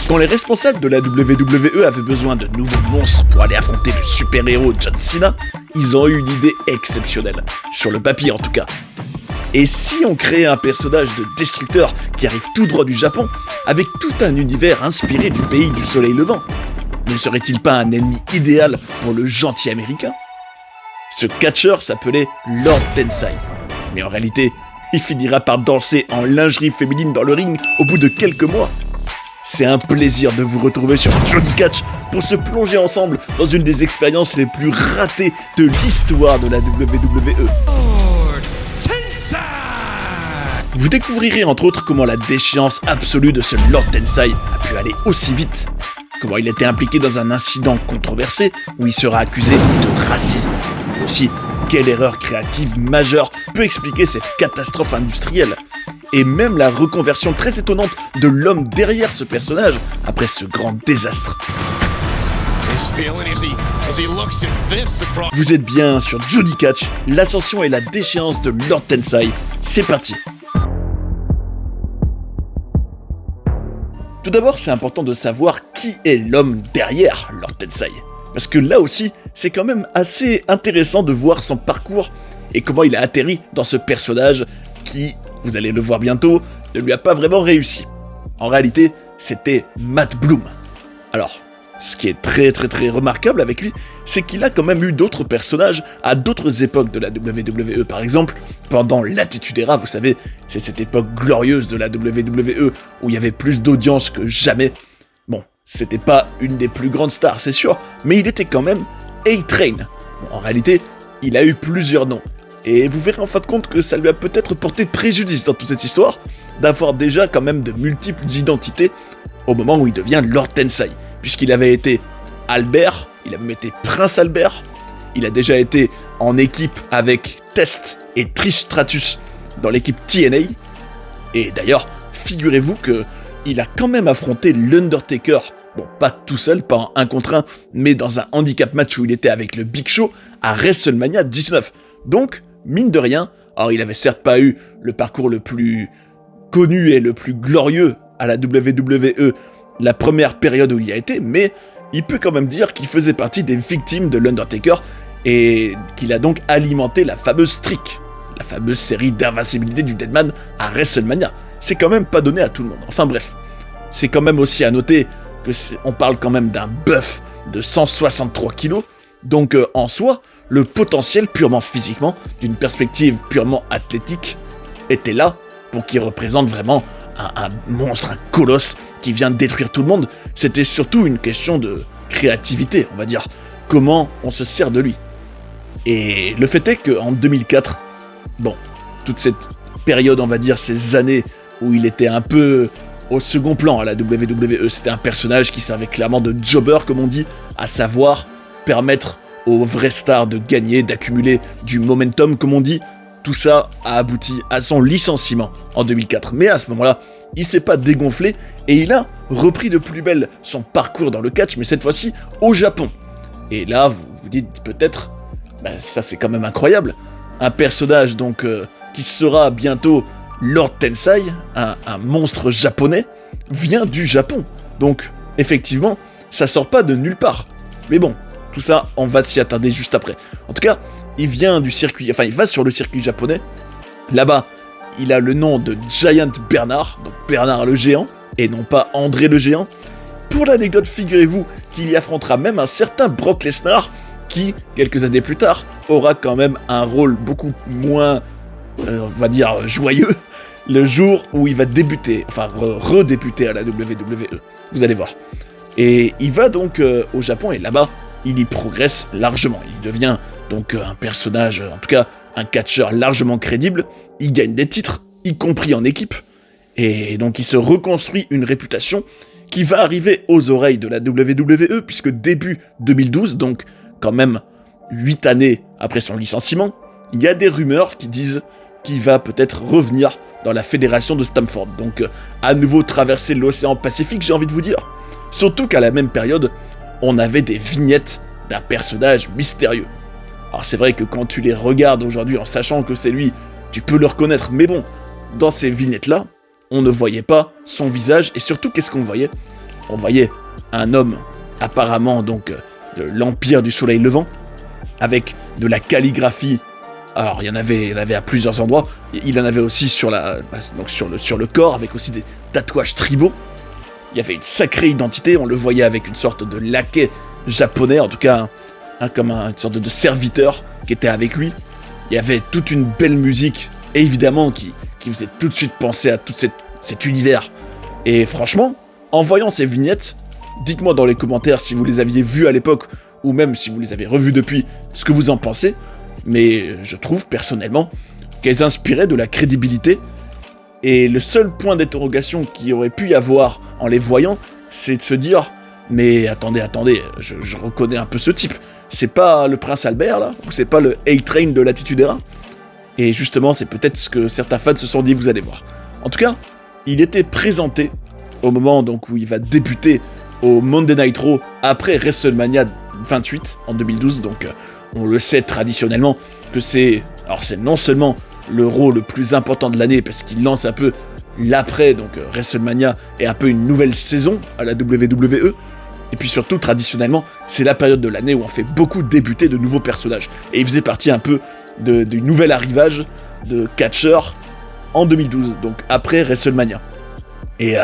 Quand les responsables de la WWE avaient besoin de nouveaux monstres pour aller affronter le super-héros John Cena, ils ont eu une idée exceptionnelle, sur le papier en tout cas. Et si on créait un personnage de destructeur qui arrive tout droit du Japon, avec tout un univers inspiré du pays du soleil levant, ne serait-il pas un ennemi idéal pour le gentil américain ? Ce catcheur s'appelait Lord Tensai, mais en réalité, il finira par danser en lingerie féminine dans le ring au bout de quelques mois. C'est un plaisir de vous retrouver sur Johnny Catch pour se plonger ensemble dans une des expériences les plus ratées de l'histoire de la WWE. Vous découvrirez entre autres comment la déchéance absolue de ce Lord Tensai a pu aller aussi vite, comment il était impliqué dans un incident controversé où il sera accusé de racisme, mais aussi quelle erreur créative majeure peut expliquer cette catastrophe industrielle, et même la reconversion très étonnante de l'homme derrière ce personnage après ce grand désastre. Vous êtes bien sur Johnny Catch, l'ascension et la déchéance de Lord Tensai, c'est parti. Tout d'abord, c'est important de savoir qui est l'homme derrière Lord Tensai. Parce que là aussi, c'est quand même assez intéressant de voir son parcours et comment il a atterri dans ce personnage qui, vous allez le voir bientôt, ne lui a pas vraiment réussi. En réalité, c'était Matt Bloom. Alors, ce qui est très remarquable avec lui, c'est qu'il a quand même eu d'autres personnages à d'autres époques de la WWE. Par exemple, pendant l'Attitude Era, vous savez, c'est cette époque glorieuse de la WWE où il y avait plus d'audience que jamais. Bon, c'était pas une des plus grandes stars, c'est sûr, mais il était quand même A-Train. Bon, en réalité, il a eu plusieurs noms. Et vous verrez en fin de compte que ça lui a peut-être porté préjudice dans toute cette histoire, d'avoir déjà quand même de multiples identités au moment où il devient Lord Tensai. Puisqu'il avait été Albert, il a même été Prince Albert, il a déjà été en équipe avec Test et Trish Stratus dans l'équipe TNA, et d'ailleurs, figurez-vous que il a quand même affronté l'Undertaker, bon, pas tout seul, pas en 1 contre 1, mais dans un handicap match où il était avec le Big Show à WrestleMania 19. Donc, mine de rien, alors il avait certes pas eu le parcours le plus connu et le plus glorieux à la WWE, la première période où il y a été, mais il peut quand même dire qu'il faisait partie des victimes de l'Undertaker et qu'il a donc alimenté la fameuse streak, la fameuse série d'invincibilité du Deadman à WrestleMania. C'est quand même pas donné à tout le monde. Enfin bref, c'est quand même aussi à noter que on parle quand même d'un bœuf de 163 kilos, donc en soi, le potentiel purement physiquement, d'une perspective purement athlétique, était là pour qu'il représente vraiment un monstre, un colosse qui vient détruire tout le monde. C'était surtout une question de créativité, on va dire. Comment on se sert de lui. Et le fait est qu'en 2004, bon, toute cette période, on va dire, ces années où il était un peu au second plan à la WWE, c'était un personnage qui servait clairement de jobber, comme on dit, à savoir permettre aux vraies stars de gagner, d'accumuler du momentum, comme on dit. Tout ça a abouti à son licenciement en 2004. Mais à ce moment-là, il s'est pas dégonflé et il a repris de plus belle son parcours dans le catch, mais cette fois-ci au Japon. Et là, vous vous dites peut-être, ça c'est quand même incroyable. Un personnage donc qui sera bientôt Lord Tensai, un monstre japonais, vient du Japon. Donc, effectivement, ça sort pas de nulle part. Mais bon, tout ça, on va s'y attarder juste après. En tout cas, il vient du circuit, enfin il va sur le circuit japonais. Là-bas, il a le nom de Giant Bernard, donc Bernard le géant, et non pas André le géant. Pour l'anecdote, figurez-vous qu'il y affrontera même un certain Brock Lesnar, qui, quelques années plus tard, aura quand même un rôle beaucoup moins, on va dire, joyeux, le jour où il va débuter, enfin redébuter à la WWE. Vous allez voir. Et il va donc au Japon, et là-bas, il y progresse largement. Il devient donc un personnage, en tout cas un catcheur largement crédible. Il gagne des titres, y compris en équipe. Et donc il se reconstruit une réputation qui va arriver aux oreilles de la WWE, puisque début 2012, donc quand même 8 années après son licenciement, il y a des rumeurs qui disent qu'il va peut-être revenir dans la fédération de Stamford. Donc à nouveau traverser l'océan Pacifique, j'ai envie de vous dire. Surtout qu'à la même période, on avait des vignettes d'un personnage mystérieux. Alors c'est vrai que quand tu les regardes aujourd'hui en sachant que c'est lui, tu peux le reconnaître, mais bon, dans ces vignettes-là, on ne voyait pas son visage, et surtout, qu'est-ce qu'on voyait ? on voyait un homme apparemment donc de l'Empire du Soleil Levant, avec de la calligraphie. Alors il y en avait à plusieurs endroits, il en avait aussi sur le corps, avec aussi des tatouages tribaux. Il y avait une sacrée identité, on le voyait avec une sorte de laquais japonais, en tout cas comme une sorte de serviteur qui était avec lui. Il y avait toute une belle musique, évidemment, qui faisait tout de suite penser à tout cet univers. Et franchement, en voyant ces vignettes, dites-moi dans les commentaires si vous les aviez vues à l'époque, ou même si vous les avez revues depuis, ce que vous en pensez. Mais je trouve, personnellement, qu'elles inspiraient de la crédibilité. Et le seul point d'interrogation qu'il y aurait pu y avoir en les voyant, c'est de se dire « Mais attendez, je reconnais un peu ce type. C'est pas le Prince Albert, là? Ou c'est pas le A-Train de l'Attitude Era ?» Et justement, c'est peut-être ce que certains fans se sont dit, vous allez voir. En tout cas, il était présenté au moment donc, où il va débuter au Monday Night Raw après WrestleMania 28 en 2012. Donc, on le sait traditionnellement que c'est non seulement le Raw le plus important de l'année parce qu'il lance un peu l'après, donc WrestleMania, et un peu une nouvelle saison à la WWE. Et puis surtout, traditionnellement, c'est la période de l'année où on fait beaucoup débuter de nouveaux personnages. Et il faisait partie un peu du nouvel arrivage de catcheurs en 2012, donc après WrestleMania. Et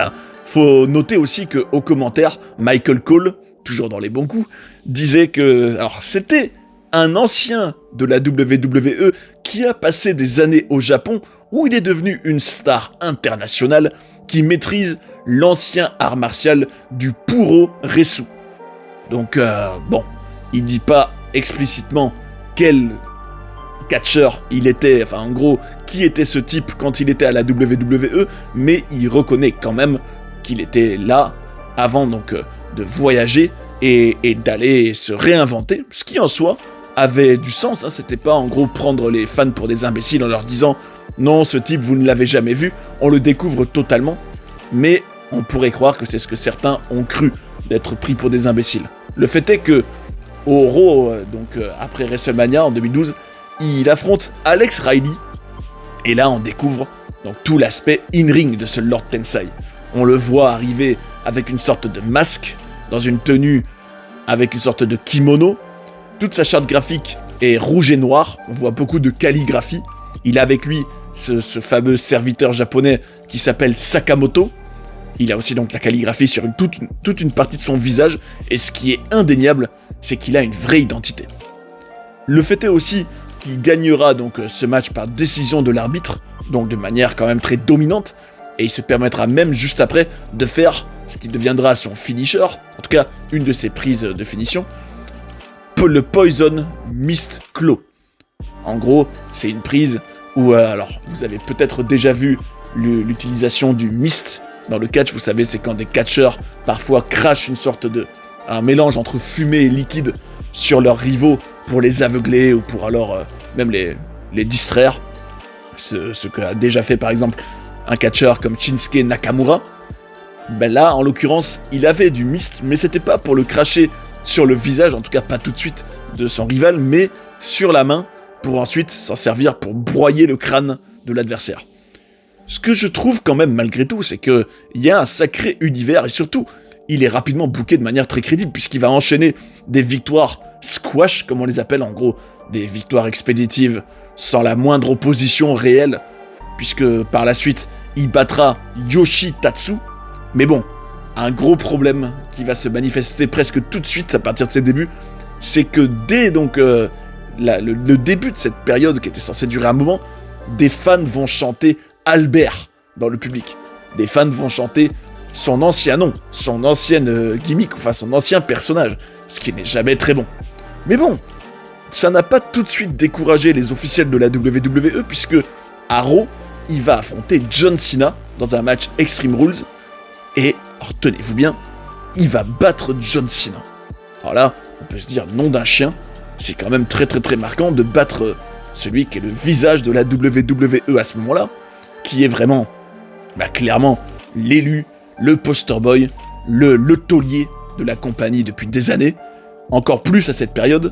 faut noter aussi qu'au commentaire, Michael Cole, toujours dans les bons coups, disait que c'était un ancien de la WWE qui a passé des années au Japon où il est devenu une star internationale qui maîtrise l'ancien art martial du Puro Resu. Donc il dit pas explicitement quel catcheur il était, enfin en gros, qui était ce type quand il était à la WWE, mais il reconnaît quand même qu'il était là avant donc de voyager et d'aller se réinventer, ce qui en soi avait du sens, hein. C'était pas en gros prendre les fans pour des imbéciles en leur disant non, ce type vous ne l'avez jamais vu, on le découvre totalement, mais on pourrait croire que c'est ce que certains ont cru, d'être pris pour des imbéciles. Le fait est que au Raw, après WrestleMania en 2012, il affronte Alex Riley, et là on découvre donc tout l'aspect in-ring de ce Lord Tensai. On le voit arriver avec une sorte de masque, dans une tenue avec une sorte de kimono. Toute sa charte graphique est rouge et noir, on voit beaucoup de calligraphie. Il a avec lui ce fameux serviteur japonais qui s'appelle Sakamoto. Il a aussi donc la calligraphie sur toute une partie de son visage, et ce qui est indéniable, c'est qu'il a une vraie identité. Le fait est aussi qu'il gagnera donc ce match par décision de l'arbitre, donc de manière quand même très dominante, et il se permettra même juste après de faire ce qui deviendra son finisher, en tout cas une de ses prises de finition, le Poison Mist Claw. En gros, c'est une prise où, vous avez peut-être déjà vu l'utilisation du mist dans le catch, vous savez, c'est quand des catcheurs parfois crachent un mélange entre fumée et liquide sur leurs rivaux pour les aveugler ou pour même les distraire. Ce qu'a déjà fait par exemple un catcheur comme Shinsuke Nakamura. Ben là, en l'occurrence, il avait du mist, mais c'était pas pour le cracher sur le visage, en tout cas pas tout de suite, de son rival, mais sur la main, pour ensuite s'en servir pour broyer le crâne de l'adversaire. Ce que je trouve quand même malgré tout, c'est qu'il y a un sacré univers, et surtout, il est rapidement booké de manière très crédible, puisqu'il va enchaîner des victoires squash, comme on les appelle, en gros, des victoires expéditives, sans la moindre opposition réelle, puisque par la suite, il battra Yoshi Tatsu. Mais bon, un gros problème qui va se manifester presque tout de suite à partir de ses débuts, c'est que dès donc le début de cette période qui était censée durer un moment, des fans vont chanter Albert dans le public. Des fans vont chanter son ancien nom, son ancienne gimmick, enfin son ancien personnage, ce qui n'est jamais très bon. Mais bon, ça n'a pas tout de suite découragé les officiels de la WWE, puisque à Raw, il va affronter John Cena dans un match Extreme Rules, et, alors tenez-vous bien, il va battre John Cena. Alors là, on peut se dire nom d'un chien, c'est quand même très très très marquant de battre celui qui est le visage de la WWE à ce moment-là, qui est vraiment, clairement, l'élu, le poster boy, le taulier de la compagnie depuis des années, encore plus à cette période.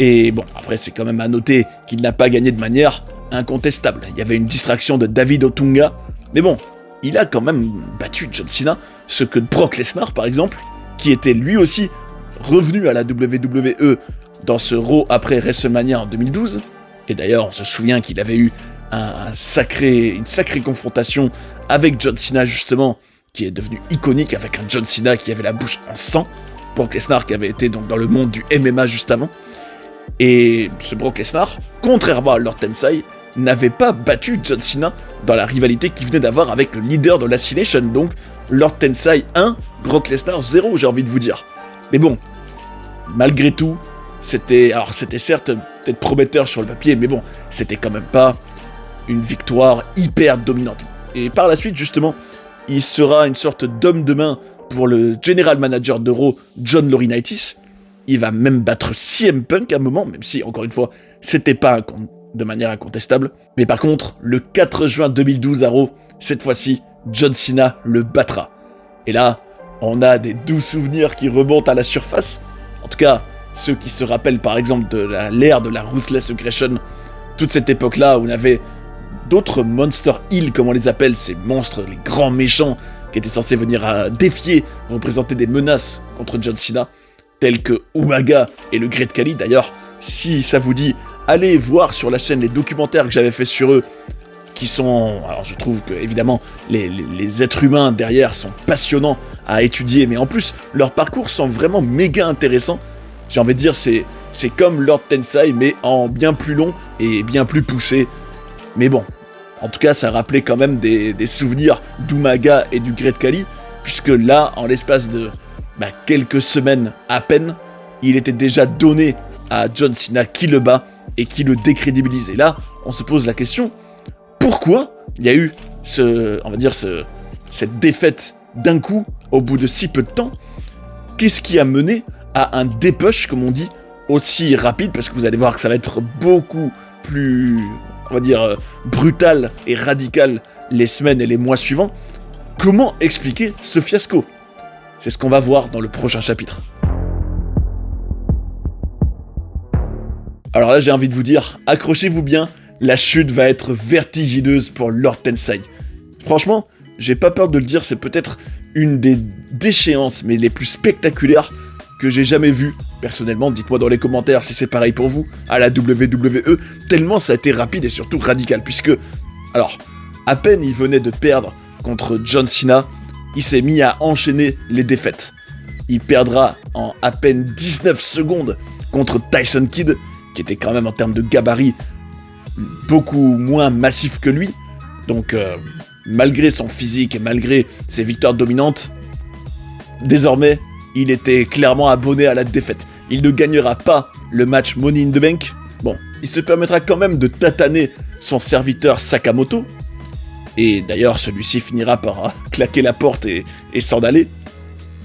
Et bon, après c'est quand même à noter qu'il n'a pas gagné de manière incontestable. Il y avait une distraction de David Otunga, mais bon, il a quand même battu John Cena, ce que Brock Lesnar par exemple, qui était lui aussi revenu à la WWE dans ce Raw après WrestleMania en 2012, et d'ailleurs on se souvient qu'il avait eu une sacrée confrontation avec John Cena justement, qui est devenu iconique avec un John Cena qui avait la bouche en sang, Brock Lesnar qui avait été donc dans le monde du MMA juste avant, et ce Brock Lesnar, contrairement à Lord Tensai, n'avait pas battu John Cena dans la rivalité qu'il venait d'avoir avec le leader de l'Assimilation, donc Lord Tensai 1, Brock Lesnar 0, j'ai envie de vous dire. Mais bon, malgré tout, c'était certes peut-être prometteur sur le papier, mais bon, c'était quand même pas une victoire hyper dominante. Et par la suite, justement, il sera une sorte d'homme de main pour le general manager de Raw, John Laurinaitis. Il va même battre CM Punk à un moment, même si, encore une fois, c'était pas de manière incontestable. Mais par contre, le 4 juin 2012 à Raw, cette fois-ci, John Cena le battra. Et là, on a des doux souvenirs qui remontent à la surface. En tout cas, ceux qui se rappellent par exemple de l'ère de la Ruthless Aggression, toute cette époque-là où on avait d'autres Monster Heel, comme on les appelle, ces monstres, les grands méchants, qui étaient censés venir à défier, représenter des menaces contre John Cena, tels que Umaga et le Great Khali. D'ailleurs, si ça vous dit, allez voir sur la chaîne les documentaires que j'avais fait sur eux, qui sont... Alors je trouve que, évidemment, les êtres humains derrière sont passionnants à étudier, mais en plus, leurs parcours sont vraiment méga intéressants. J'ai envie de dire, c'est comme Lord Tensai, mais en bien plus long et bien plus poussé. Mais bon, en tout cas, ça rappelait quand même des souvenirs d'Umaga et du Great Khali, puisque là, en l'espace de quelques semaines à peine, il était déjà donné à John Cena qui le bat et qui le décrédibilise. Et là, on se pose la question, pourquoi il y a eu cette défaite d'un coup, au bout de si peu de temps? Qu'est-ce qui a mené à un dépush, comme on dit, aussi rapide? Parce que vous allez voir que ça va être beaucoup plus, brutal et radical les semaines et les mois suivants. Comment expliquer ce fiasco? C'est ce qu'on va voir dans le prochain chapitre. Alors là, j'ai envie de vous dire, accrochez-vous bien, la chute va être vertigineuse pour Lord Tensai. Franchement, j'ai pas peur de le dire, c'est peut-être une des déchéances, mais les plus spectaculaires que j'ai jamais vues. Personnellement, dites-moi dans les commentaires si c'est pareil pour vous, à la WWE, tellement ça a été rapide et surtout radical, puisque, alors, à peine il venait de perdre contre John Cena, il s'est mis à enchaîner les défaites. Il perdra en à peine 19 secondes contre Tyson Kidd, qui était quand même en termes de gabarit beaucoup moins massif que lui. Donc, malgré son physique et malgré ses victoires dominantes, désormais, il était clairement abonné à la défaite. Il ne gagnera pas le match Money in the Bank. Bon, il se permettra quand même de tataner son serviteur Sakamoto. Et d'ailleurs, celui-ci finira par claquer la porte et s'en aller.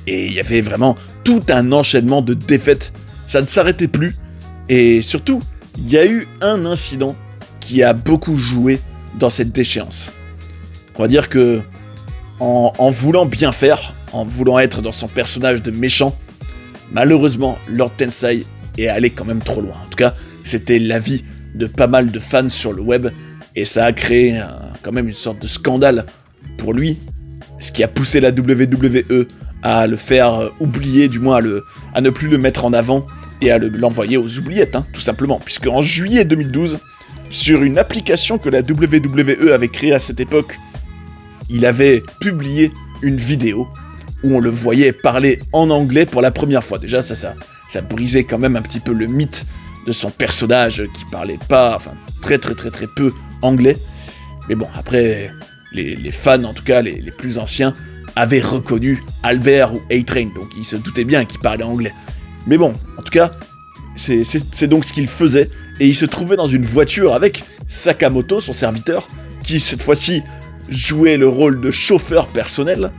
Et il y avait vraiment tout un enchaînement de défaites. Ça ne s'arrêtait plus. Et surtout, il y a eu un incident qui a beaucoup joué dans cette déchéance. On va dire que, en voulant bien faire, en voulant être dans son personnage de méchant, malheureusement, Lord Tensai est allé quand même trop loin. En tout cas, c'était l'avis de pas mal de fans sur le web, et ça a créé quand même une sorte de scandale pour lui, ce qui a poussé la WWE à le faire oublier, du moins à ne plus le mettre en avant, et à l'envoyer aux oubliettes, tout simplement. Puisque en juillet 2012, sur une application que la WWE avait créée à cette époque, il avait publié une vidéo où on le voyait parler en anglais pour la première fois. Déjà, ça brisait quand même un petit peu le mythe de son personnage qui parlait pas, très peu anglais. Mais bon, après, les fans, en tout cas les plus anciens, avaient reconnu Albert ou A-Train, donc ils se doutaient bien qu'il parlait anglais. Mais bon, en tout cas, c'est donc ce qu'il faisait, et il se trouvait dans une voiture avec Sakamoto, son serviteur, qui cette fois-ci jouait le rôle de chauffeur personnel.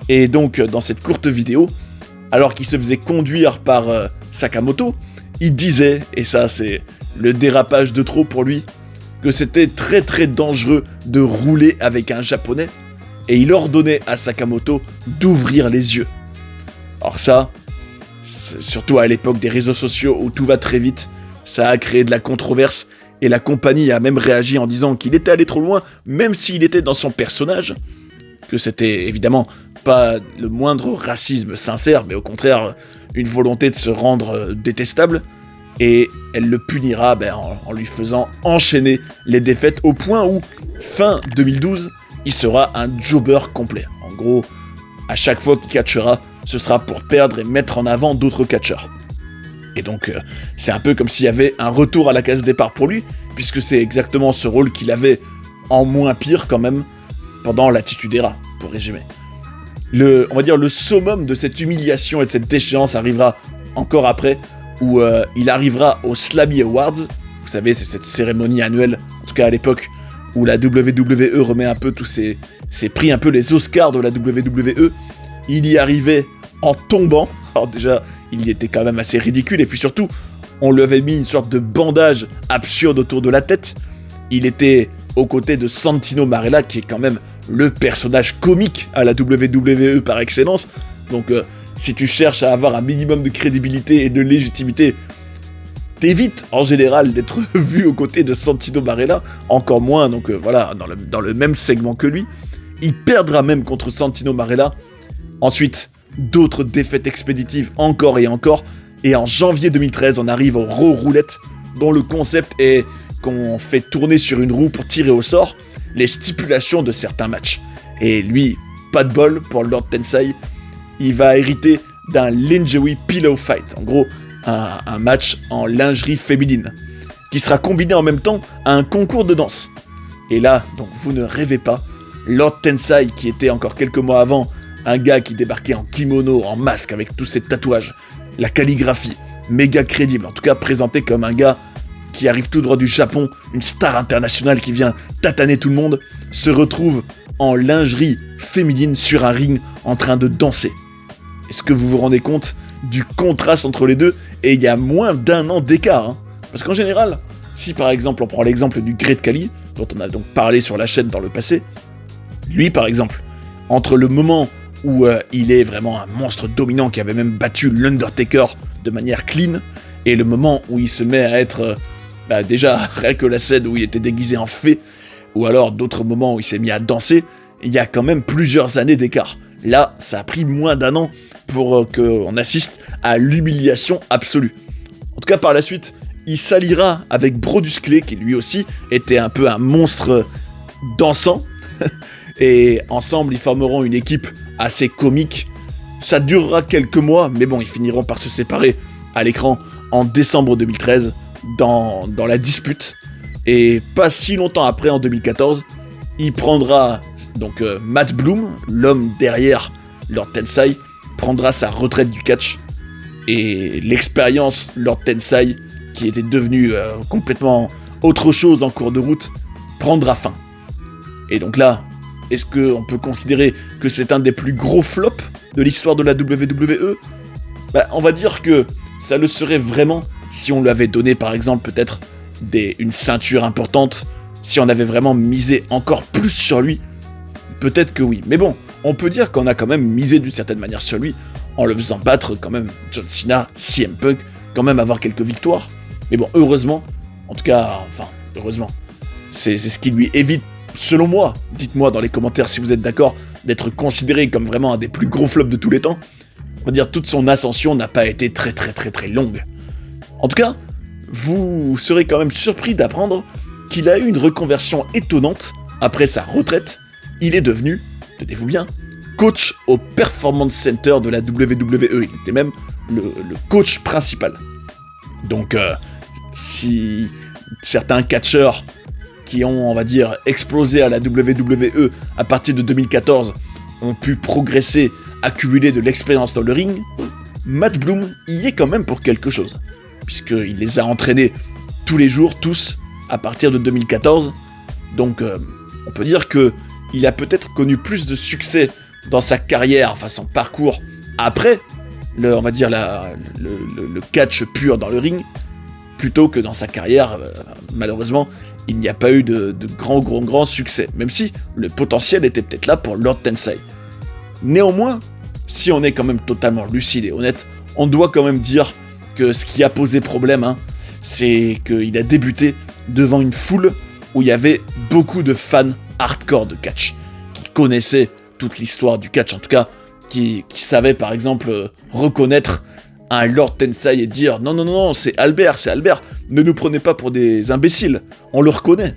Et donc, dans cette courte vidéo, alors qu'il se faisait conduire par Sakamoto, il disait, et ça c'est le dérapage de trop pour lui, que c'était très très dangereux de rouler avec un japonais, et il ordonnait à Sakamoto d'ouvrir les yeux. Alors ça, surtout à l'époque des réseaux sociaux où tout va très vite, ça a créé de la controverse, et la compagnie a même réagi en disant qu'il était allé trop loin, même s'il était dans son personnage. que c'était évidemment pas le moindre racisme sincère, mais au contraire une volonté de se rendre détestable, et elle le punira en lui faisant enchaîner les défaites au point où, fin 2012, il sera un jobber complet. En gros, à chaque fois qu'il catchera, ce sera pour perdre et mettre en avant d'autres catcheurs. Et donc, c'est un peu comme s'il y avait un retour à la case départ pour lui, puisque c'est exactement ce rôle qu'il avait en moins pire quand même, pendant l'Attitude Era, pour résumer. On va dire le summum de cette humiliation et de cette déchéance arrivera encore après, où il arrivera aux Slammy Awards. Vous savez, c'est cette cérémonie annuelle, en tout cas à l'époque, où la WWE remet un peu tous ses prix, un peu les Oscars de la WWE. Il y arrivait en tombant. Alors déjà, il y était quand même assez ridicule, et puis surtout, on lui avait mis une sorte de bandage absurde autour de la tête. Il était aux côtés de Santino Marella, qui est quand même le personnage comique à la WWE par excellence. Donc, si tu cherches à avoir un minimum de crédibilité et de légitimité, t'évites en général d'être vu aux côtés de Santino Marella, encore moins, donc voilà, dans le même segment que lui. Il perdra même contre Santino Marella. Ensuite, d'autres défaites expéditives encore et encore. Et en janvier 2013, on arrive au Raw Roulette, dont le concept est qu'on fait tourner sur une roue pour tirer au sort les stipulations de certains matchs. Et lui, pas de bol pour Lord Tensai, il va hériter d'un lingerie pillow fight. En gros, un match en lingerie féminine, qui sera combiné en même temps à un concours de danse. Et là, donc vous ne rêvez pas, Lord Tensai, qui était encore quelques mois avant un gars qui débarquait en kimono, en masque, avec tous ses tatouages, la calligraphie, méga crédible, en tout cas présenté comme un gars qui arrive tout droit du Japon, une star internationale qui vient tataner tout le monde, se retrouve en lingerie féminine sur un ring en train de danser. Est-ce que vous vous rendez compte du contraste entre les deux? Et il y a moins d'1 an d'écart, hein. Parce qu'en général, si par exemple on prend l'exemple du Great Khali, dont on a donc parlé sur la chaîne dans le passé, lui par exemple, entre le moment où il est vraiment un monstre dominant qui avait même battu l'Undertaker de manière clean, et le moment où il se met à être déjà rien que la scène où il était déguisé en fée, ou alors d'autres moments où il s'est mis à danser, il y a quand même plusieurs années d'écart. Là, ça a pris moins d'1 an pour qu'on assiste à l'humiliation absolue. En tout cas, par la suite, il s'alliera avec Brodus Clay, qui lui aussi était un peu un monstre dansant, et ensemble, ils formeront une équipe assez comique. Ça durera quelques mois, mais bon, ils finiront par se séparer à l'écran en décembre 2013, dans la dispute. Et pas si longtemps après, en 2014, il prendra, donc Matt Bloom, l'homme derrière Lord Tensai, prendra sa retraite du catch. Et l'expérience Lord Tensai, qui était devenue complètement autre chose en cours de route, prendra fin. Et donc là, est-ce qu'on peut considérer que c'est un des plus gros flops de l'histoire de la WWE? On va dire que ça le serait vraiment si on lui avait donné par exemple peut-être une ceinture importante, si on avait vraiment misé encore plus sur lui, peut-être que oui. Mais bon, on peut dire qu'on a quand même misé d'une certaine manière sur lui, en le faisant battre quand même John Cena, CM Punk, quand même avoir quelques victoires. Mais bon, heureusement, en tout cas, heureusement, c'est ce qui lui évite, selon moi, dites-moi dans les commentaires si vous êtes d'accord, d'être considéré comme vraiment un des plus gros flops de tous les temps. On va dire toute son ascension n'a pas été très longue. En tout cas, vous serez quand même surpris d'apprendre qu'il a eu une reconversion étonnante. Après sa retraite, il est devenu, tenez-vous bien, coach au Performance Center de la WWE. Il était même le coach principal. Donc, si certains catcheurs qui ont, on va dire, explosé à la WWE à partir de 2014 ont pu progresser, accumuler de l'expérience dans le ring, Matt Bloom y est quand même pour quelque chose, puisqu'il les a entraînés tous les jours, tous, à partir de 2014. Donc, on peut dire qu'il a peut-être connu plus de succès dans sa carrière, enfin son parcours, après, on va dire le catch pur dans le ring, plutôt que dans sa carrière. Malheureusement, il n'y a pas eu de grand succès, même si le potentiel était peut-être là pour Lord Tensai. Néanmoins, si on est quand même totalement lucide et honnête, on doit quand même dire que ce qui a posé problème, c'est qu'il a débuté devant une foule où il y avait beaucoup de fans hardcore de catch, qui connaissaient toute l'histoire du catch, en tout cas, qui savait par exemple reconnaître un Lord Tensai et dire non, non, non, non, c'est Albert, ne nous prenez pas pour des imbéciles, on le reconnaît.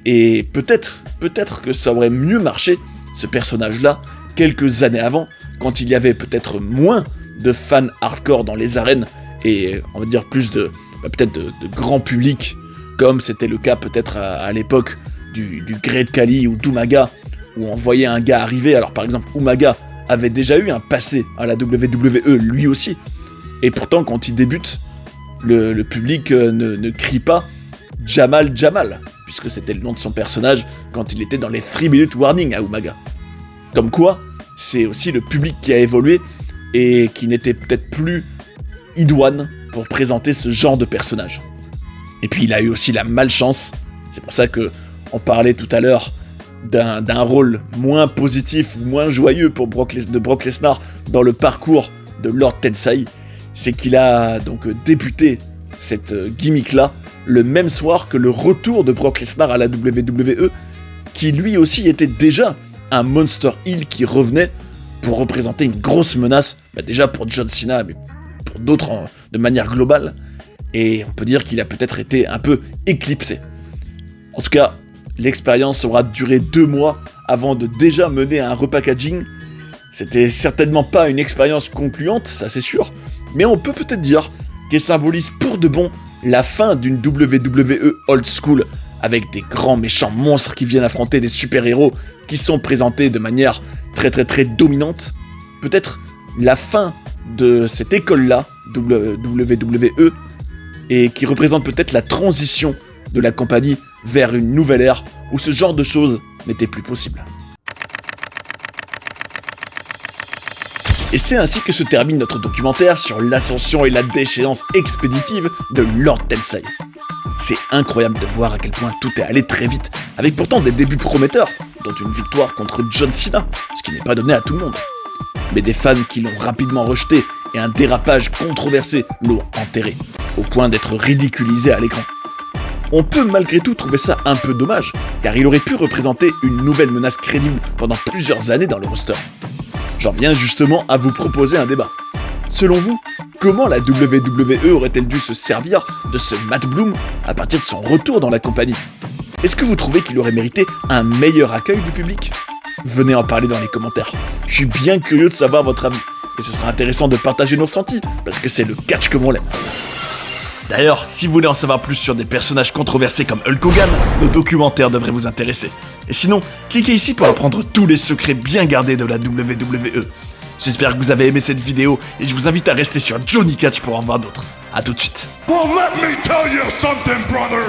Et peut-être que ça aurait mieux marché, ce personnage-là, quelques années avant, quand il y avait peut-être moins de fans hardcore dans les arènes, et on va dire plus peut-être de grand public, comme c'était le cas peut-être à l'époque du Great Khali ou d'Umaga, où on voyait un gars arriver. Alors par exemple, Umaga avait déjà eu un passé à la WWE, lui aussi, et pourtant quand il débute, le public ne crie pas Jamal Jamal, puisque c'était le nom de son personnage quand il était dans les 3 minute warning à Umaga. Comme quoi, c'est aussi le public qui a évolué et qui n'était peut-être plus idoine pour présenter ce genre de personnage. Et puis il a eu aussi la malchance, c'est pour ça que on parlait tout à l'heure d'un rôle moins positif, moins joyeux pour Brock Lesnar dans le parcours de Lord Tensai, c'est qu'il a donc débuté cette gimmick-là le même soir que le retour de Brock Lesnar à la WWE, qui lui aussi était déjà un Monster Heel qui revenait pour représenter une grosse menace, déjà pour John Cena, mais pour d'autres de manière globale, et on peut dire qu'il a peut-être été un peu éclipsé. En tout cas, l'expérience aura duré 2 mois avant de déjà mener à un repackaging. C'était certainement pas une expérience concluante, ça c'est sûr, mais on peut peut-être dire qu'elle symbolise pour de bon la fin d'une WWE old school, avec des grands méchants monstres qui viennent affronter des super-héros qui sont présentés de manière très très très dominante. Peut-être la fin de cette école-là, WWE, et qui représente peut-être la transition de la compagnie vers une nouvelle ère où ce genre de choses n'était plus possible. Et c'est ainsi que se termine notre documentaire sur l'ascension et la déchéance expéditive de Lord Tensai. C'est incroyable de voir à quel point tout est allé très vite, avec pourtant des débuts prometteurs, dont une victoire contre John Cena, ce qui n'est pas donné à tout le monde. Mais des fans qui l'ont rapidement rejeté et un dérapage controversé l'ont enterré, au point d'être ridiculisé à l'écran. On peut malgré tout trouver ça un peu dommage, car il aurait pu représenter une nouvelle menace crédible pendant plusieurs années dans le roster. J'en viens justement à vous proposer un débat. Selon vous, comment la WWE aurait-elle dû se servir de ce Matt Bloom à partir de son retour dans la compagnie? Est-ce que vous trouvez qu'il aurait mérité un meilleur accueil du public? Venez en parler dans les commentaires. Je suis bien curieux de savoir votre avis. Et ce sera intéressant de partager nos ressentis, parce que c'est le catch comme on l'aime. D'ailleurs, si vous voulez en savoir plus sur des personnages controversés comme Hulk Hogan, nos documentaires devraient vous intéresser. Et sinon, cliquez ici pour apprendre tous les secrets bien gardés de la WWE. J'espère que vous avez aimé cette vidéo et je vous invite à rester sur Johnny Catch pour en voir d'autres. A tout de suite. Well, let me tell you something, brother.